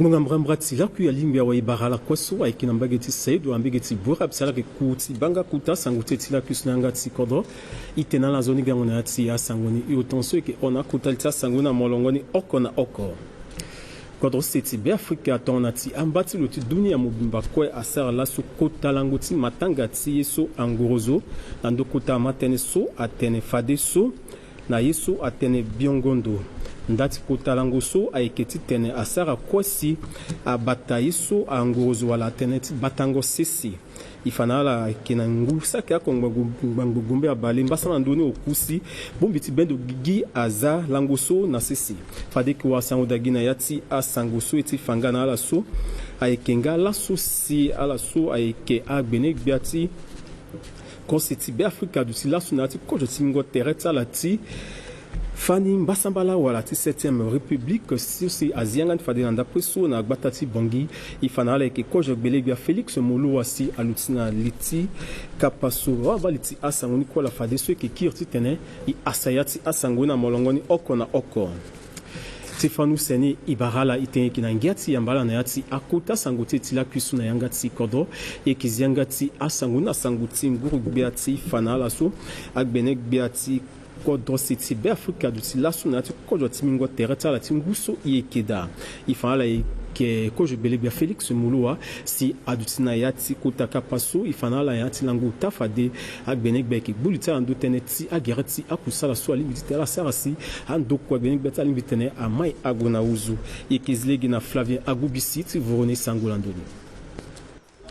Ngambrati la ku ya limbi wa ibarala kwaso ay kinambageti saidu ambegeti bura bisala ke kuti banga kuta sanguteti la kusnanga tikodo itena la zoni gangona ati ya sangoni yotonso ke ona kutalta sangona molongoni okona oko kodro seti be Afrika tonati ambati loti dunia mobimba kwe asara la su kota languti matangati yeso angorozo nando kota matene so atene fade so na yeso atene biongondo ndati kotalango so aiketi tene asara kwasi abata yeso angorozo wala teneti batango sesi ifanala kinangu saka kongbangu gumbe abale mbasa ndoni okusi bombiti bendo gigi aza langoso na sesi fadeki wa sangodagina yati asangoso eti fangana ala so aikenga la so si ala so aike agbene gbiati konseti be Afrika du sila sunati kojo tingo tereta lati Fani Mbasambala wala ti 7e République si aziangan fadilanda preso na gbatati bongi ifanala ke koje belegya Félix Molo wasi alutina liti kapaso wa liti asangoni ko la fadeso ke kirti tene I asayati asangona molongoni oko na oko Stefano Seni Ibarala itenye kinangiati yambala na yati akota sangote tila kusuna yangati kodo ekiziangati asangona sanguti nguru gbiati fanala so agbenek gbiati kodro siti be Afrika du tilasu na ti kodro timingo tereta la tinguso iekeda ifala ke kojo belebia Félix Mouloa si adutina yati kotaka paso ifanala yati langu tafade agbenek beki bulita ando teneti agerati akusala so limitite la sarasi ando kwa benek beta limitene amai agona uzu ikizlegi na Flavien Agubisi ti vorone sangolandoni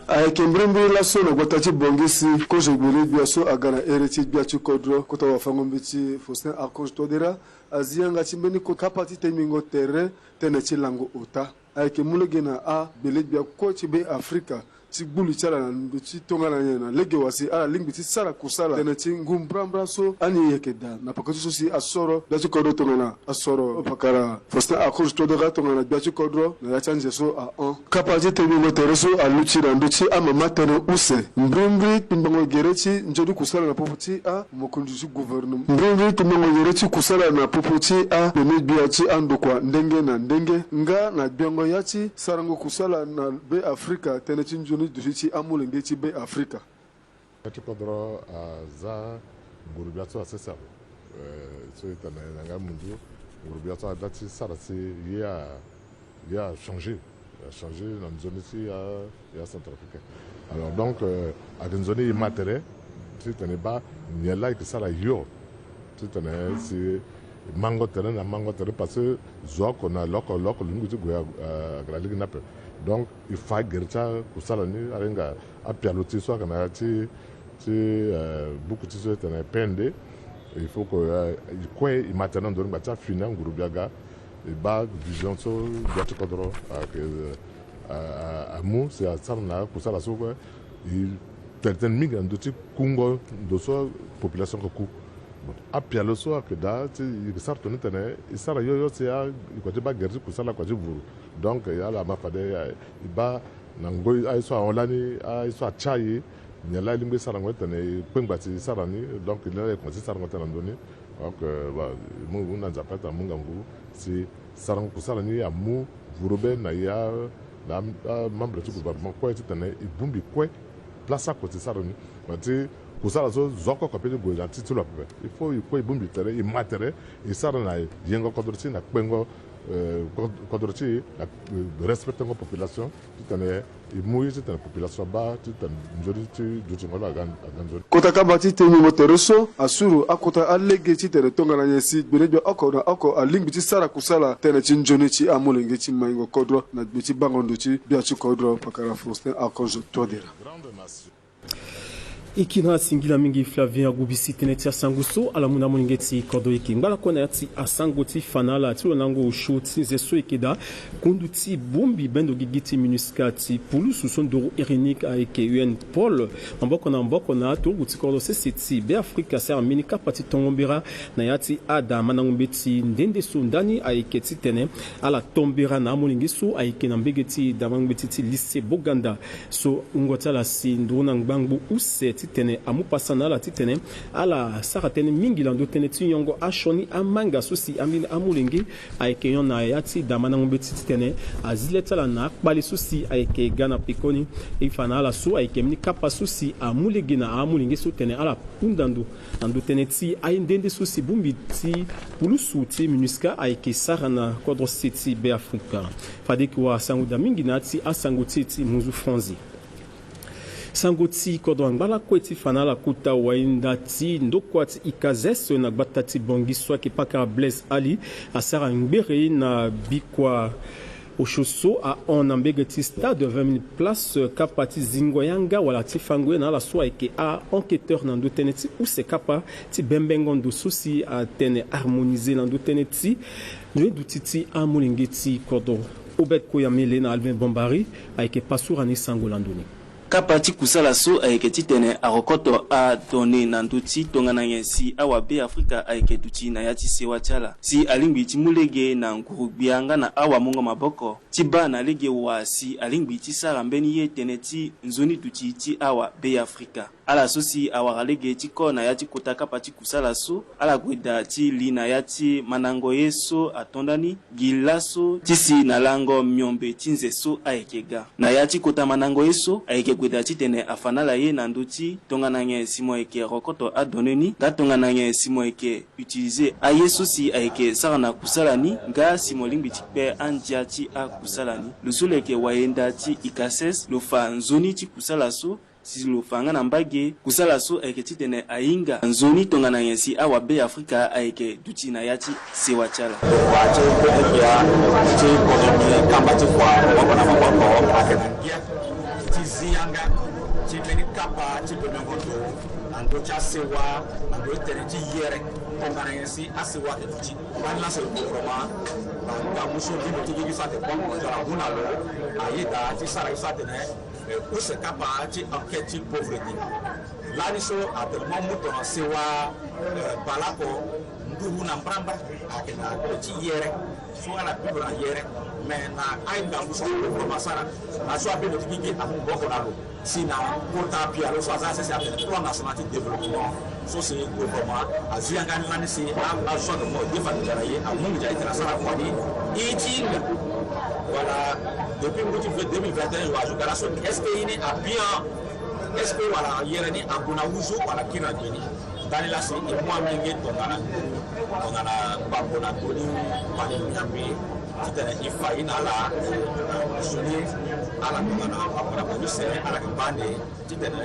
Aike mbrembe la so na gwatachi bongisi koje gbele biaso agana ereti biachi kodro kota wafango mbiti Faustin Archange Todera azianga chimbeni ko kapati temingo terre tenechi lango ota aike mulegena a bele bia ko chibe Afrika ti gbuli chala na nduchi tonga na nyena lege wasi ala lingbi ti sara kusala tenechi ngumbrambra so ani yekeda na pakatu so si asoro biachi kodro tonga na asoro pakara Faustin Archange Todera tonga na biachi kodro na ya chanje so a on kapati temingo terre so aluchi na nduchi ama matene use mbrimbi timbango gerechi njodu kusala na popoti a mokondusi gouvernement mbrimbi timbango gerechi kusala na popoti a bene biachi ando kwa ndenge na ndenge nga na biango yachi sarango kusala na be Afrika tenechi njoni dushi amulenge chi be Afrika ati kodro za ngurubiato asesa so itana nga mundu ngurubiato adati sarasi ya changer dans une zone ici à Centrafrique. Alors donc, à une zone immatérielle, tu n'es pas, il y a là que ça la yo. Tu n'es c'est mango terrain parce que zoa qu'on a loco l'ungu tu goya à la ligue nappe. Donc il faut gercha pour ça la nuit arenga à pialoter soit qu'on a beaucoup de choses t'en pende. Il faut que quoi immatériel dans une bâtiment final ngurubiaga et bas vision so biatu kodro à mou c'est à ça na pour ça la so quoi il certaines migrants de type kungo de so population ko a pialo so que da il sort tourner tene il sara yo c'est à côté ba gerzi pour ça la quoi vuru donc il y a la mafade il ba nango ay so olani ay so chai nyala limbe sara ngotene pengbati sara ni donc il est comme sara ngotene ndoni donc mu na zapata mungangu si sarang kusala ni ya mu vurobe na ya na membre du gouvernement quoi était tane ibumbi quoi place à côté ça ni mati kusala zo zoko ko pe go janti tu lo pe il faut quoi ibumbi tere i matere i sara na yengo kodorchi na kwengo kodorchi la respecter la population tout tane i muyi c'est la population ba tout tane njori tu du ngola ganzo kota kabati te mi moteroso asuru akota alege ti tere tonga na nyesi benejo oko alingbi ti sara kusala tene ti njoni ti amulenge ti maingo kodro na biti bangondo ti biachi kodro pakara Faustin Archange Todera ikina singila mingi Flavien Agubisi tenetia sanguso ala muna moningeti kodo iki ngala kona yati asangoti fanala ti lonango ushoti zeso ikeda konduti bombi bendo gigiti minuskati pulu susondoro erinik aike UN Paul mboko na to guti kodo seti be Afrika ser minika pati tongombera na yati ada manangombeti ndende sondani aike ti tene ala tombera na moningiso aike na mbegeti damangbeti ti lycée Boganda so ngotala si ndona ngbangu use ti titene amu pasana la titene ala sara tene mingi lando tene ti yongo ashoni amanga susi amini amulingi ayeke yon na yati damana ngombe titene azileta la na akpali susi ayeke gana pikoni ifana ala su ayeke mini kapa susi amuligi na amulingi su tene ala pundando ando tene ti ayendende susi bumbi ti pulusu ti minuska ayeke sara na kodro siti be Afrika fadeki wa sanguda mingi na ti asango ti muzu franzi sangoti kodro ngbala kweti fana la kuta wainda ti ndokwati ikazeso na gbatati bongi swaki paka Blaise Ali asara ngbere na bikwa Oshoso a on ambegeti stade de 20 000 places kapati zingoyanga wala ti fangwe na la soa eke a enquêteur na ndo teneti ou se kapa ti bembengondo susi a tene harmoniser na ndo teneti nwe dutiti a molingeti kodo Obed Koyamele na Alvin Bombari a eke pasura ni sangolandoni kapati kusala so ayeke ti tene arokoto a tone na ndö ti tongana nyen si awa be Afrika ayeke duti na ya ti sewa ti ala si alingbi ti mu lege na ngurugbi nga na awa mongo maboko ti ba na lege wa si alingbi ti sara mbeni ye tene ti nzoni duti ti awa be Afrika ala so si awara lege ti ko na ya ti kota kapati kusala so ala gweda ti li na ya ti manango ye so atondani gi laso ti si na lango miombe ti nze so ayeke ga na ya ti kota manango ye so ayeke gweda ti tene afana la ye na ndö ti tongana nyen si mo yeke rokoto adone ni nga tongana nyen si mo yeke utiliser aye so si ayeke sara na kusala ni nga si mo lingbi ti kpe andia ti akusala ni lo so lo yeke wayenda ti ikases lo fa nzoni ti kusala so si lo fanga na mbage kusala so ayeke ti tene ainga nzoni tongana nyen si awa be Afrika ayeke duti na ya ti sewa ti ala Ziyanga chimeni kapa chibemengoto ando cha sewa ando tere chi yere tongana yensi asewa ke chi banla se roma banga muso dino ti gi sate bongo jara hunalo ayida ti sara sate ne o se kapa chi enquête pauvreté lani so atelmo muto na sewa balako nduru na mbramba akena chi yere so ala bibra yere mais na ainda muso ko masara aso abe no tiki amu boko nalo sina kota pia lo so azase se apele plan national de développement so c'est gouvernement azia ngani lani si a so de mo defa de jaraye amu ngi jaitira sara kwani itinga voilà depuis 2021 wa jugara so est-ce que ini a bien est-ce que voilà yere ni abuna uzo wala kina dini dani la si imwa mingi tongana babona toni pani nyambi titana ifa inala suni ala tongana abuna bonise ala kibande titana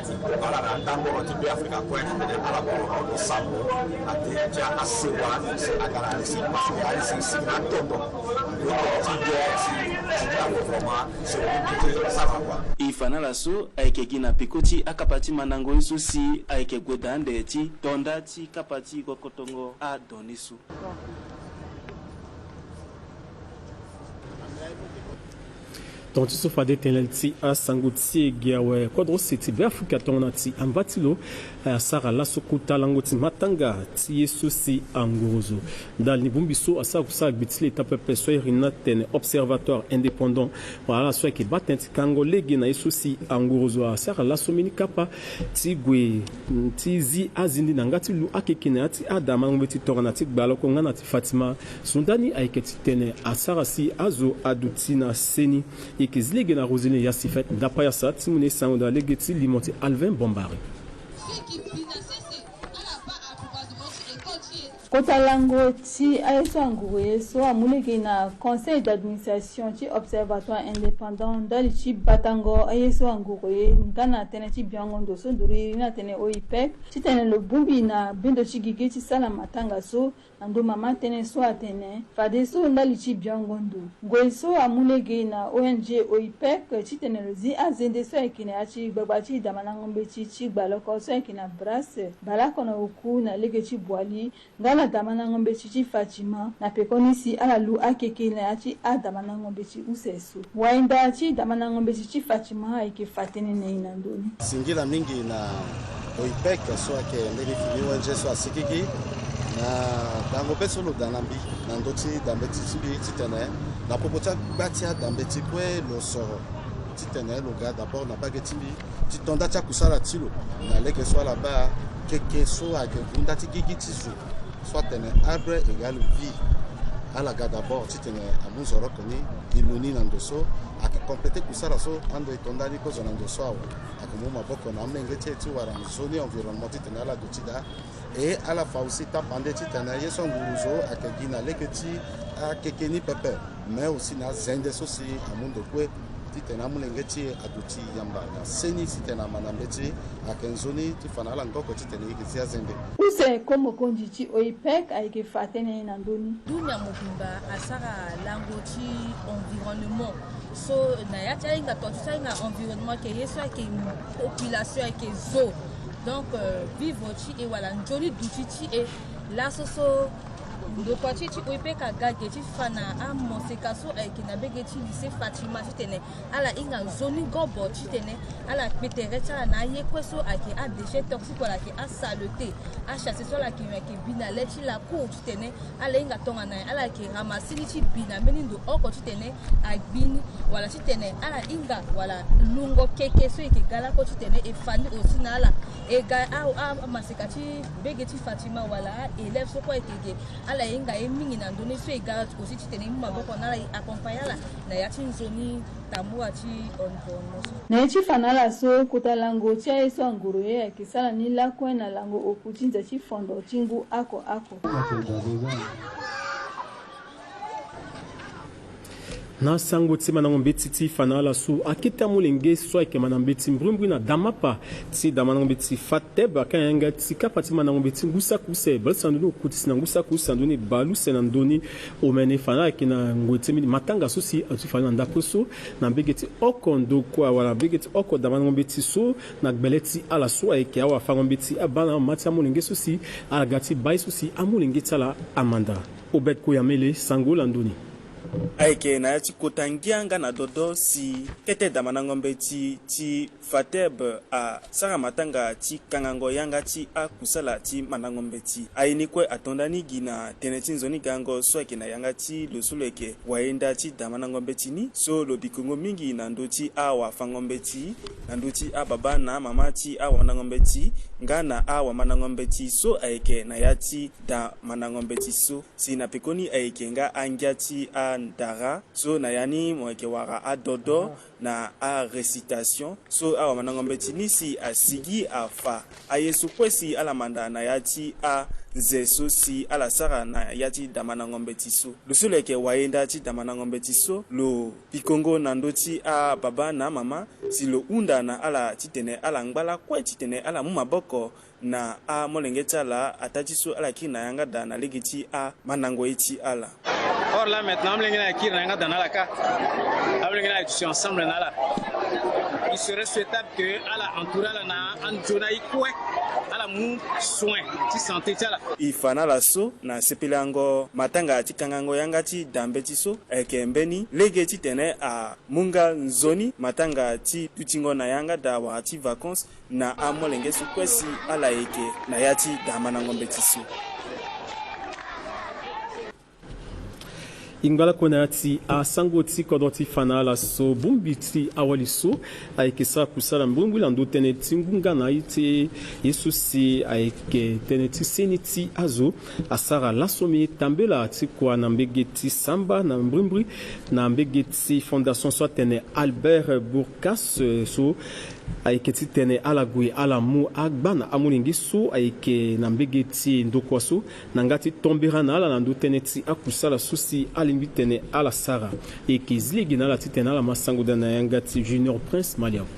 ala na ndambo ti be Afrika ko titana ala ko sambo ate ja asewa se agara si mafia si na tondo ifana la so ayeke gi na pikoti akapati manango so si ayeke gweda ande ti tonda ti kapati kokotongo a doni so donc tu sofa de tenelti a sanguti giawe kodro siti be Afrika tonati ambatilo sara la sokuta langoti matanga ti yesusi angozo dal ni bumbiso asa kusa bitile tapepe so irina ten observatoire indépendant voilà so ki batenti kango legi na yesusi angozo sara la somini kapa ti gwe ti zi azindi nangati lu akekina ti adama ngoti torana ti gbalo ko ngana ti Fatima sundani aiketi tene asara si azo adutina seni ikizilege na Rosine Yassifet dapaya sa timune saunda legeti limoti Alvin Bombari Kota lango ti ayeso angoye so amulege na conseil d'administration ti observatoire indépendant dali ti batango ayeso angoye ngana tene ti biangondo so nduri na tene OIPEC ti tene lo bumbi na bendo ti gige ti sala matanga so ando mama tene so atene fade so ndali ti biangondo ngoye so amulege na ONG OIPEC ti tene lo zi azende so ekine ati gbagba ti damana ngombe ti gbaloko so ekina brasse balako na oku na lege ti boali ngala damana ngombe ti Fatima na pekoni si ala lu akeke na ati adamana ngombe ti usesu wainda ti damana ngombe ti Fatima ayeke fatene ne inandoni singila mingi na OIPEC so ake ndeni fili wanje so asikiki na dango peso lo danambi na ndoti dambe ti tene na popota batia dambe ti kwe lo soro ti tene lo gars d'abord na bage timbi ti tonda cha kusala tilo na leke soit là-bas quelque soit que bunda ti gigi ti zu soit tene arbre égale vie à la gars d'abord ti tene amuzoro koni iluni na ndoso ake compléter kusala so ando itonda ni ko zona ndoso awo akomo maboko na mlenge ti wara zone environnement ti tene ala dotida et à la fois aussi tapande ti tene yeso nguruzo ake gina leke ti a kekeni pepe mais aussi na zende so si amundo kwe ti tene mulenge ti aduti yamba na seni ti tene manambe ti akenzoni ti fana la ngoko ti tene ki ti zende use komo konji ti OIPEC ayeke fatene na ndoni dunia mobimba asara lango ti environnement so na ya ti ainga to ti ainga environnement ke yeso ayeke population ayeke zo donc vivre ti e wala njoni duti ti e la so ndoko ti OIPEC agage ti fana a monseka so ayeke na bege ti lycée Fatima ti tene ala hinga zoni gobo ti tene ala kpetere ti ala na aye kue so ayeke a déchet toxique wala ayeke a saleté a chasse so ala yeke bina le ti la cour ti tene ala hinga tongana ye ala yeke ramasini ti bina mbeni ndo oko ti tene agbini wala ti tene ala hinga wala lungo keke so yeke ga lako ti tene e fani aussi na ala e ga a maseka ti bege ti Fatima wala a élève so kue yeke ala inga mingi na ndoni so ega aussi ti tene maboko na accompagner la na ya ti nzoni tambua ti environnement na ye ti fana ala so kota lango ti ayeso anguru ye ayeke sara ni lakue na lango opu ti nze ti fondo ti ngu ako na sango ti manango mbeti ti fana ala so akita mulenge so ayeke manango mbeti mbrumbru na damapa ti da manango mbeti fateb akayanga ti kapa ti manango mbeti ngusaku se balsa nduni okuti si na ngusaku se nduni balu se na ndoni omene fana ayeke na ngoi ti mini matanga so si ati fana na ndapu so na mbege ti oko ndoko awala mbege ti oko da manango mbeti so na gbele ti ala so ayeke awa fango mbeti abâ na ma ti amolenge so si ala ga ti bai so si amolenge ti ala amanda obed koyamele sango la ndoni ayeke na ya ti kota ngianga na dodo si kete da manango mbeti ti fateb asara matanga ti kangango yanga ti akusala ti manango mbeti ayeni kue atondani gi na tene ti nzoni gango so ayeke na yanga ti lo so lo yeke wayenda ti da manango mbeti ni so lo bikongo mingi na ndö ti awafango mbeti na ndö ti ababa na mama ti awanango mbeti nga na awamanango mbeti so ayeke na ya ti da manango mbeti so si na pekoni ayeke nga angia ti ndara so na yani mo yeke wara adodo na a récitation so awa manango mbeti ni si asigi afa ayesu kue si ala manda na ya ti nze so si ala sara na ya ti da manango mbeti so lo so lo yeke wayenda ti da manango mbeti so lo pikongo na ndö ti ababa na mama si lo hunda na ala ti tene ala ngbala kue ti tene ala mu maboko na molenge ti ala ata ti so ala yeki na yanga da na lege ti manango ye ti ala. Or là maintenant, on ensemble là. Il serait souhaitable que à la entourage na anjonaï kwe à la mou soin ti santé tala. Ifana la so na sepelango matanga ti kangango yanga ti dambe ti so ekembeni lege ti tene a munga nzoni matanga ti tutingo na yanga da wa ti vacances na amolenge so kwesi ala yeke na ya ti dama na ngombe ti so. ingala kona ti asango ti kodro ti fana ala so bumbi ti awali so ayeke sara kusala mbumbu la ndö tënë ti ngunga na ye ti ye so si ayeke tënë ti seni ti azo asara laso mi tambe la ti kua na mbege ti samba na mbrumbru na mbege ti fondation so atene Albert Bourkas so ayeke ti tene ala gue ala mu agba na amulingi so ayeke na mbege ti ndokua so na nga ti tombera na ala na ndö tënë ti akusala so si alingi tene ala sara e yeke zilegi na ala ti tene ala masango da na yanga ti Junior Prince Maliavu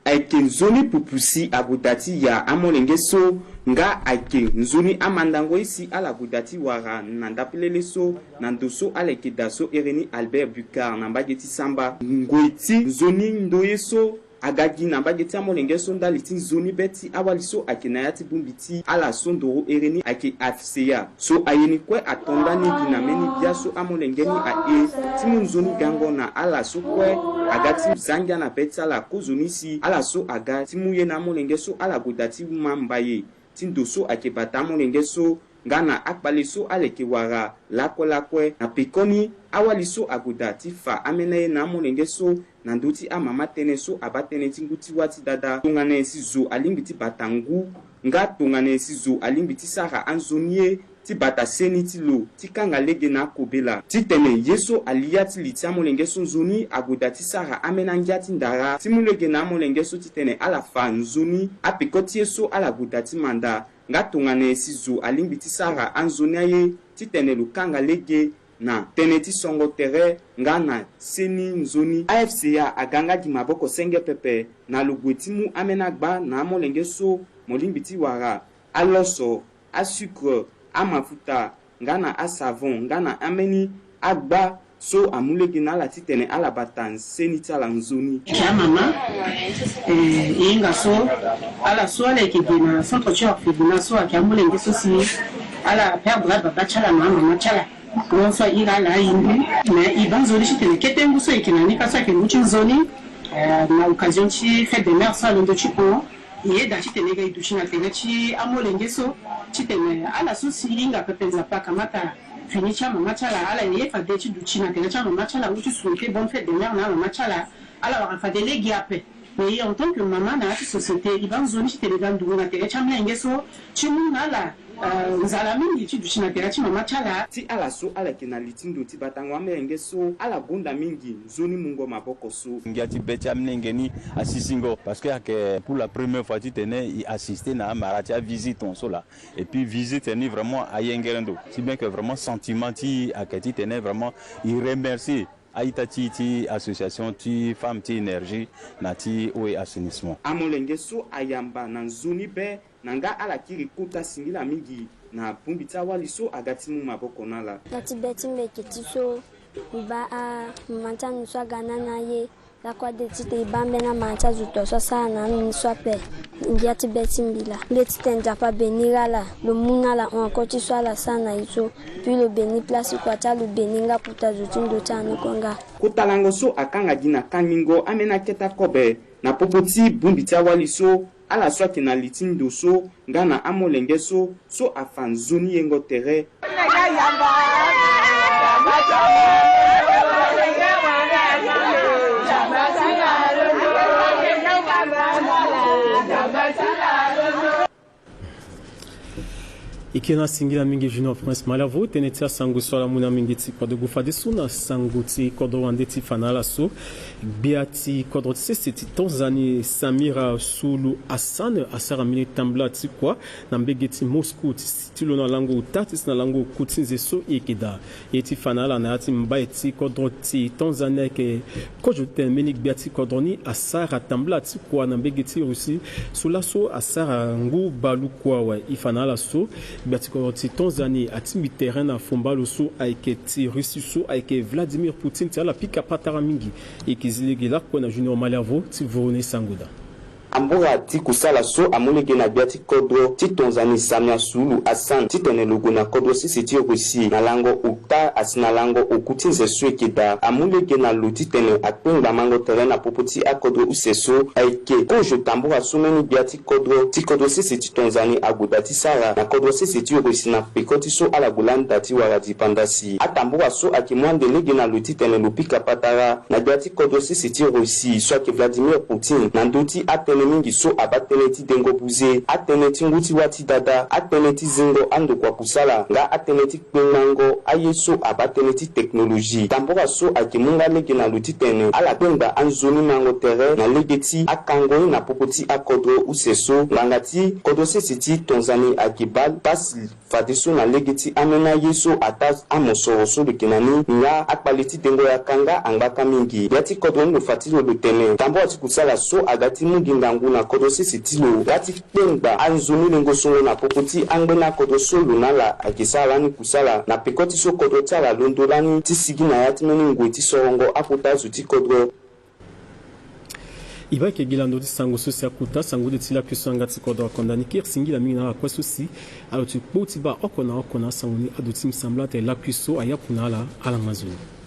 ayeke nzoni pupu si abuta ti ya amolenge so nga ayeke nzoni amandango ye si ala buta ti wara na ndapelele so na ndo so ala yeke da so ere ni Albert Bucar na mbage ti samba ngoi ti nzoni ndo ye so agagi na mbage ti amolenge so ndali ti nzoni be ti awali so ayeke na ya ti bungbi ti ala so ndoro ere ni ayeke afseya so ayeni kue atondani gi na mbeni bia so amolenge ni ae ti mu nzoni gango na ala so kue aga ti zangia na be ti ala kozoni si ala so aga ti mu ye na amolenge so ala buta ti mamba ye ti ndo so ayeke bata amolenge so ngana akpali so aleke wara lakwe na pekoni awali so aguda ti fa amene na molenge so na nduti amama tene so abatene tinguti wati dada tungane si zo alimbiti batangu nga tungane si zo alimbiti sara anzonie ti bata seni ti lo ti kanga lege na kobela ti tene yeso alia ti li ti amolenge so nzoni aguda ti sara amena ngia ti ndara ti mulege na amolenge so ti tene ala fa nzoni apeko ti yeso ala guda ti manda nga tongane si zo alingbi ti sara anzoni aye ti tene lo kanga lege na tene ti songo tere nga na seni nzoni AFCA aganga di maboko senge pepe na lugwe ti mu amena gba na amolenge so molingbi ti wara aloso a sucre a mafuta ngana a savon ngana ameni agba so amulege na la titene ala batan senita la nzoni ya mama inga so ala so ala kibina centre chef fibina so akamulenge so si ala perdre baba chala mama chala on so ira la yindi mais ibanzo li titene ketengu so ikinani kasa ke muchi nzoni na occasion chi fête de mère ça ndo chipo ye da titene ga idushina tene chi amolenge so titene ala so si inga pepenza pa kamata fini cha mama chala ala ye fa de chi duchina tene cha mama chala uchi souhaiter bonne fête de mère na mama chala ala wa fa de legi ape mais en tant que maman na la société ibanzo ni titene ga ndu na tene cha mlenge so chi mu na la nzala mingi chi duchina tene chi mama chala ti ala so ala kena litindo ti batangwa mlenge so ala bunda mingi zoni mungo maboko so ngiati becha mlenge ni asisingo parce que pour la première fois tu tenais assister na marati à visite on so là et puis visite ni vraiment à yengerendo si bien que vraiment sentiment ti akati tenait vraiment il remercie Aïtati ti association ti femme ti énergie na ti oe assainissement amolenge so ayamba na zoni be nanga ala kiri kuta singila mingi na pumbita wali so agati mu maboko nala nati beti mbekiti so uba a mantanu so gana na ye la kwa de tite ibambe na manta zuto so sana ni so pe ndia ti beti mbila le titenda pa benira la le muna la encore ti so la sana iso puis le beni place kwa ta le beninga puta zutindo tano konga kutalango so akanga dina kangingo amena keta kobe na popoti bumbita wali so ala so kina litindo so ngana amolenge so afan zoni yengo tere ikena singila mingi junior prince malavo tenetia sangu swala muna mingi ti kodo gufade suna sangu ti kodo wande ti fanala so biati kodo ti Tanzanie Samira Sulu Hassan asara mini tambla ti kwa na mbege ti Moscou ti lo na lango utati na lango kutinze so ikida eti fanala na ati mba ti kodo ti Tanzania ke kojo ten menik biati kodo ni asara tambla ti kwa na mbege ti Russie sula so asara ngu balu kwa wa ifanala so biatiko ti Tanzanie ati terrain na fombalo so aike ti Russie so aike Vladimir Poutine ti ala pika patara mingi ekizilege la kwa na junior malavo ti vorone sangoda ambura ti kusala so amulege na biati kodro ti Tanzanie Samia Sulu Hassan ti tene logo na kodro sisi ti Russie na lango ukta asina lango okutinze so ekeda amulege na luti tene akpenga mango terrain na popoti a kodro useso aike kojo tambura so meni biati kodro ti kodro sisi ti Tanzanie aguda ti sara na kodro sisi ti Russie na pekoti so ala gulanda ti wara di pandasi atambura so akimwande lege na luti tene lupika patara na biati kodro sisi ti Russie so ake Vladimir Poutine na nduti atene mingi so abatene ti dengo buze atene ti nguti wati dada atene ti zingo ando kwa kusala nga atene ti kpengango aye so abatene ti teknoloji tambora so akimunga lege na luti tene ala kpenga anzoni mango tere na lege ti akango na popoti akodro useso nganga ti kodro sisi ti Tanzanie akibal pasi fade so na lege ti amena ye so ata amosoro so lekenani nga akpali ti dengo ya kanga angbaka mingi yati kodro ndo fatilo lo tene tambora ti kusala so agati mungi ngangu na kodo sisi tilo yati kpenga anzoni lengo songo na popoti angbena kodo solo na la akisala ni kusala na pekoti so kodo tala londo lani ti sigi na yati meni ngwe ti sorongo apota zuti kodro iba ke gilando ti sango so si akuta sango de ti la kuso anga ti kodo akondani kir singi la mingi na la kwa so si alo ti kpo ti ba okona sango ni ado ti msambla te la kuso ayapuna la ala ngazoni